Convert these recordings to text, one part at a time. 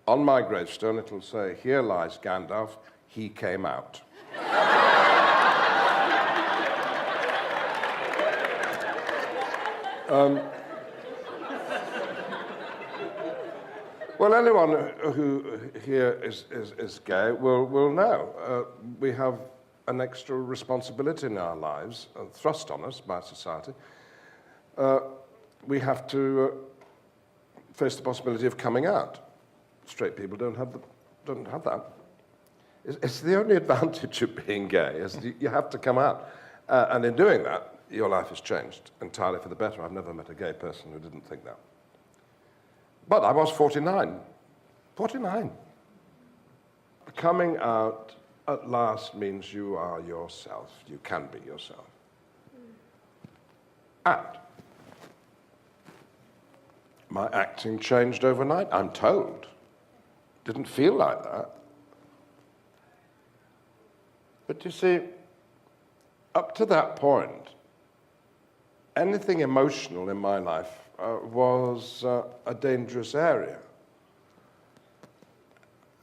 On my gravestone, it'll say, "Here lies Gandalf, he came out." Well, anyone who here is gay will know. We have an extra responsibility in our lives, thrust on us by society. We have to face the possibility of coming out. Straight people don't have that. It's the only advantage of being gay, is you have to come out. And in doing that, your life has changed entirely for the better. I've never met a gay person who didn't think that. But I was 49. 49. Coming out at last means you are yourself. You can be yourself. And my acting changed overnight, I'm told. Didn't feel like that. But you see, up to that point, anything emotional in my life was a dangerous area.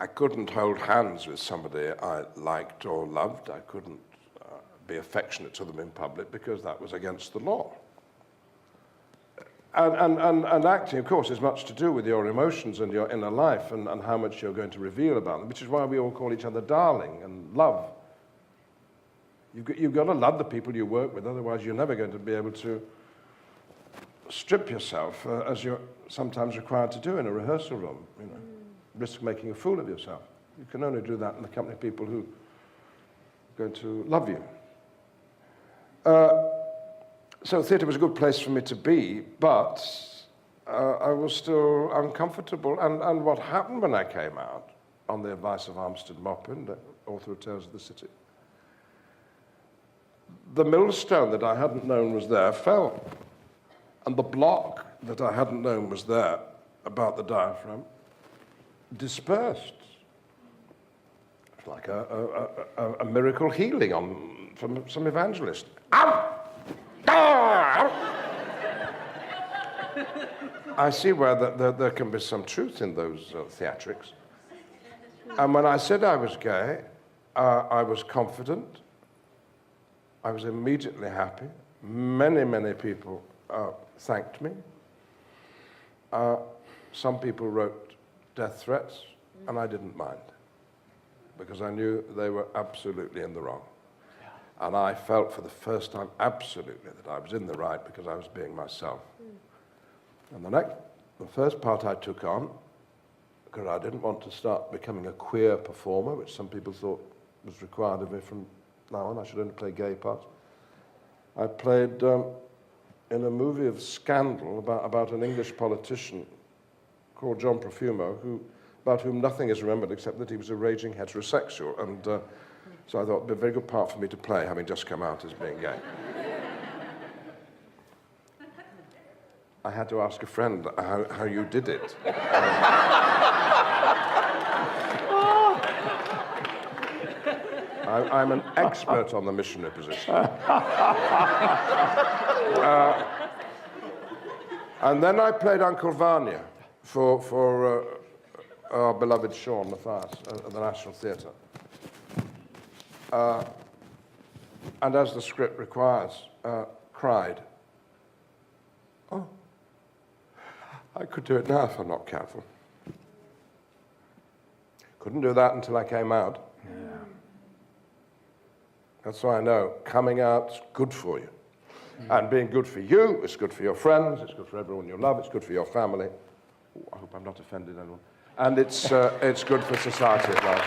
I couldn't hold hands with somebody I liked or loved. I couldn't be affectionate to them in public because that was against the law. And acting, of course, is much to do with your emotions and your inner life and how much you're going to reveal about them, which is why we all call each other darling and love. You've got to love the people you work with, otherwise you're never going to be able to strip yourself, as you're sometimes required to do in a rehearsal room, you know, risk making a fool of yourself. You can only do that in the company of people who are going to love you. So theatre was a good place for me to be, but I was still uncomfortable. And what happened when I came out, on the advice of Armstead Maupin, the author of Tales of the City, the millstone that I hadn't known was there fell. And the block that I hadn't known was there about the diaphragm dispersed. It's like a miracle healing from some evangelist. Ow! I see where there can be some truth in those theatrics. And when I said I was gay, I was confident. I was immediately happy. Many, many people thanked me. Some people wrote death threats, and I didn't mind, because I knew they were absolutely in the wrong. And I felt for the first time absolutely that I was in the right because I was being myself. And the first part I took on, because I didn't want to start becoming a queer performer, which some people thought was required of me from now on. I should only play gay parts. I played in a movie of scandal about an English politician called John Profumo, about whom nothing is remembered except that he was a raging heterosexual. And so I thought it would be a very good part for me to play, having just come out as being gay. I had to ask a friend how you did it. I'm an expert on the missionary position. And then I played Uncle Vanya for our beloved Sean Mathias at the National Theatre. And as the script requires, cried. Oh, I could do it now if I'm not careful. Couldn't do that until I came out. Yeah. That's why I know coming out's good for you. And being good for you, it's good for your friends, it's good for everyone you love, it's good for your family. Ooh, I hope I'm not offended anyone. And it's good for society at large.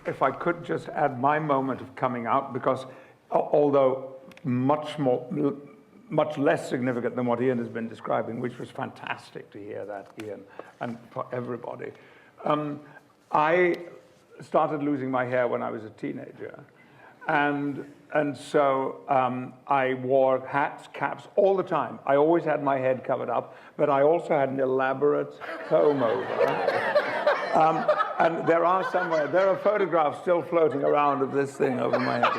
If I could just add my moment of coming out, because although much less significant than what Ian has been describing, which was fantastic to hear that, Ian, and for everybody. I started losing my hair when I was a teenager, And so I wore hats, caps all the time. I always had my head covered up, but I also had an elaborate comb over. And there are photographs still floating around of this thing over my head.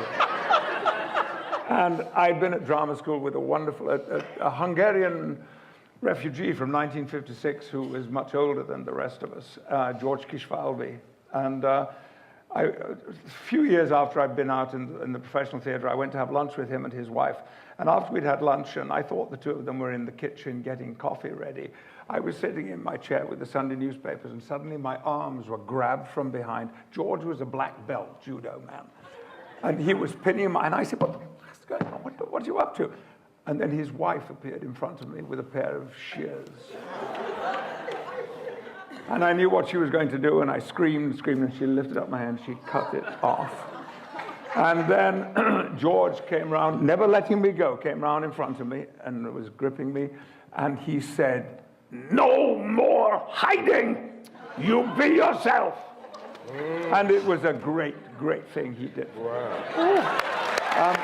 And I'd been at drama school with a wonderful, a Hungarian refugee from 1956 who was much older than the rest of us, George Kisvalbi. And a few years after I'd been out in the professional theatre, I went to have lunch with him and his wife. And after we'd had lunch, and I thought the two of them were in the kitchen getting coffee ready, I was sitting in my chair with the Sunday newspapers, and suddenly my arms were grabbed from behind. George was a black belt judo man. And he was pinning my, and I said, what's going on? What are you up to? And then his wife appeared in front of me with a pair of shears. And I knew what she was going to do, and I screamed, and she lifted up my hand, she cut it off. And then George came round, never letting me go, came round in front of me and was gripping me, and he said, "No more hiding! You be yourself!" And it was a great, great thing he did. Wow.